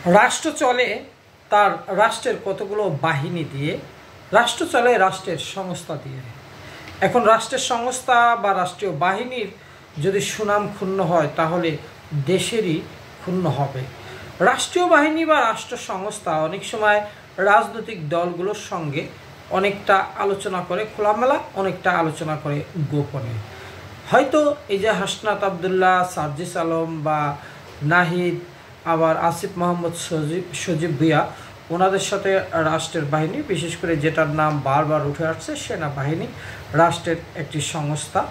রাষ্ট্র চলে তার রাষ্ট্রের কতগুলো বাহিনী দিয়ে, রাষ্ট্র চলে রাষ্ট্রের সংস্থা দিয়ে। এখন রাষ্ট্রের সংস্থা বা রাষ্ট্রীয় বাহিনীর যদি সুনাম ক্ষুণ্ণ হয় তাহলে দেশেরই ক্ষুণ্ণ হবে। রাষ্ট্রীয় বাহিনী বা রাষ্ট্র সংস্থা অনেক সময় রাজনৈতিক দলগুলোর সঙ্গে অনেকটা আলোচনা করে খোলামেলা, অনেকটা আলোচনা করে গোপনে। হয়তো এই যে হাসনাত আবদুল্লাহ, সার্জিস আলম বা নাহিদ, আবার আসিফ মোহাম্মদ সজীব ভুঁইয়া, ওনাদের সাথে রাষ্ট্রের বাহিনী, বিশেষ করে যেটার নাম বারবার উঠে আসছে সেনাবাহিনী, রাষ্ট্রের একটি সংস্থা,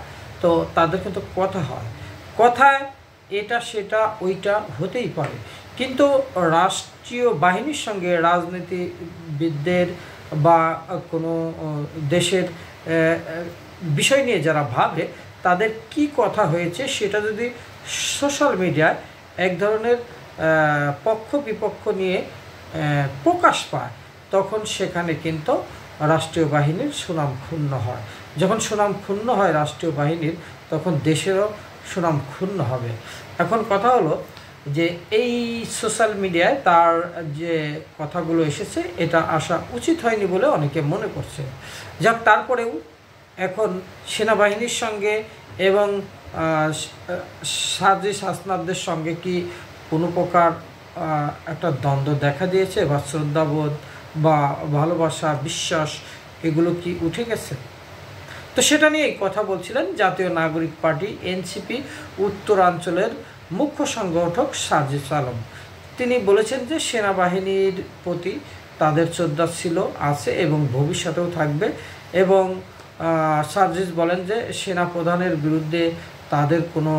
তো তাদের কিন্তু কথা হয়, কথায় এটা সেটা ওইটা হতেই পারে। কিন্তু রাষ্ট্রীয় বাহিনীর সঙ্গে রাজনীতিবিদদের বা কোনো দেশের বিষয় নিয়ে যারা ভাবে তাদের কি কথা হয়েছে সেটা যদি সোশ্যাল মিডিয়ায় এক ধরনের পক্ষ বিপক্ষ নিয়ে প্রকাশ পায়, তখন সেখানে কিন্তু রাষ্ট্রীয় বাহিনীর সুনাম ক্ষুণ্ণ হয়। যখন সুনাম ক্ষুণ্ণ হয় রাষ্ট্রীয় বাহিনীর, তখন দেশেরও সুনাম ক্ষুণ্ণ হবে। এখন কথা হলো যে এই সোশ্যাল মিডিয়ায় তার যে কথাগুলো এসেছে এটা আসা উচিত হয়নি বলে অনেকে মনে করছে। যাক, তারপরেও এখন সেনাবাহিনীর সঙ্গে এবং সার্জিস হাসনাতদের সঙ্গে কি কোনো প্রকার একটা দ্বন্দ্ব দেখা দিয়েছে বা শ্রদ্ধাবোধ বা ভালোবাসা, বিশ্বাস এগুলো কি উঠে গেছে? তো সেটা নিয়েই কথা বলছিলেন জাতীয় নাগরিক পার্টি এনসিপি উত্তরাঞ্চলের মুখ্য সংগঠক সার্জিস আলম। তিনি বলেছেন যে সেনাবাহিনীর প্রতি তাদের শ্রদ্ধা ছিল, আছে এবং ভবিষ্যতেও থাকবে। এবং সার্জিস বলেন যে সেনা প্রধানের বিরুদ্ধে তাদের কোনো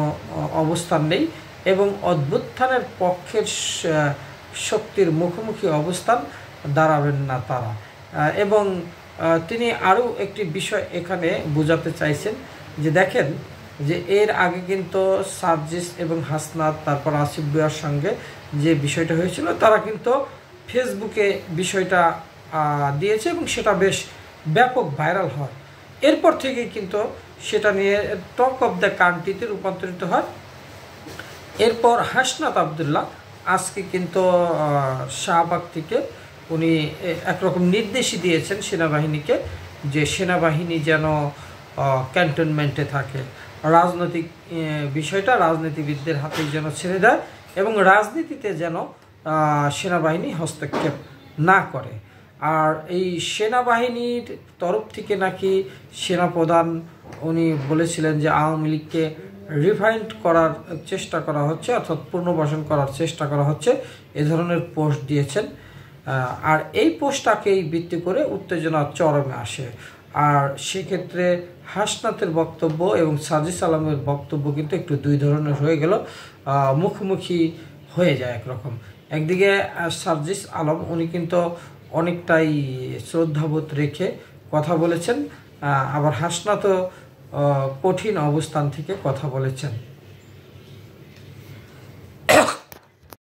অবস্থান নেই এবং অভ্যুত্থানের পক্ষের শক্তির মুখোমুখি অবস্থান দাঁড়াবেন না তারা। এবং তিনি আরও একটি বিষয় এখানে বোঝাতে চাইছেন যে দেখেন যে এর আগে কিন্তু সার্জিস এবং হাসনাত, তারপর আসিফ ভুঁইয়ার সঙ্গে যে বিষয়টা হয়েছিল, তারা কিন্তু ফেসবুকে বিষয়টা দিয়েছে এবং সেটা বেশ ব্যাপক ভাইরাল হয়। এরপর থেকেই কিন্তু সেটা নিয়ে টক অফ দ্য কান্ট্রিতে রূপান্তরিত হয়। এরপর হাসনাত আবদুল্লাহ আজকে কিন্তু শাহবাগ থেকে উনি একরকম নির্দেশই দিয়েছেন সেনাবাহিনীকে যে সেনাবাহিনী যেন ক্যান্টনমেন্টে থাকে, রাজনৈতিক বিষয়টা রাজনীতিবিদদের হাতেই যেন ছেড়ে দেয় এবং রাজনীতিতে যেন সেনাবাহিনী হস্তক্ষেপ না করে। আর এই সেনাবাহিনীর তরফ থেকে নাকি সেনাপ্রধান উনি বলেছিলেন যে আওয়ামী লীগকে রিফাইন্ড করার চেষ্টা করা হচ্ছে, অর্থাৎ পুনর্বাসন করার চেষ্টা করা হচ্ছে, এ ধরনের পোস্ট দিয়েছেন। আর এই পোস্টটাকেই ভিত্তি করে উত্তেজনা চরমে আসে। আর সেক্ষেত্রে হাসনাতের বক্তব্য এবং সার্জিস আলমের বক্তব্য কিন্তু একটু দুই ধরনের হয়ে গেল, মুখোমুখি হয়ে যায় একরকম। একদিকে সার্জিস আলম উনি কিন্তু অনেকটাই শ্রদ্ধাবোধ রেখে কথা বলেছেন, আবার হাসনাতও কঠিন অবস্থান থেকে কথা বলেছেন।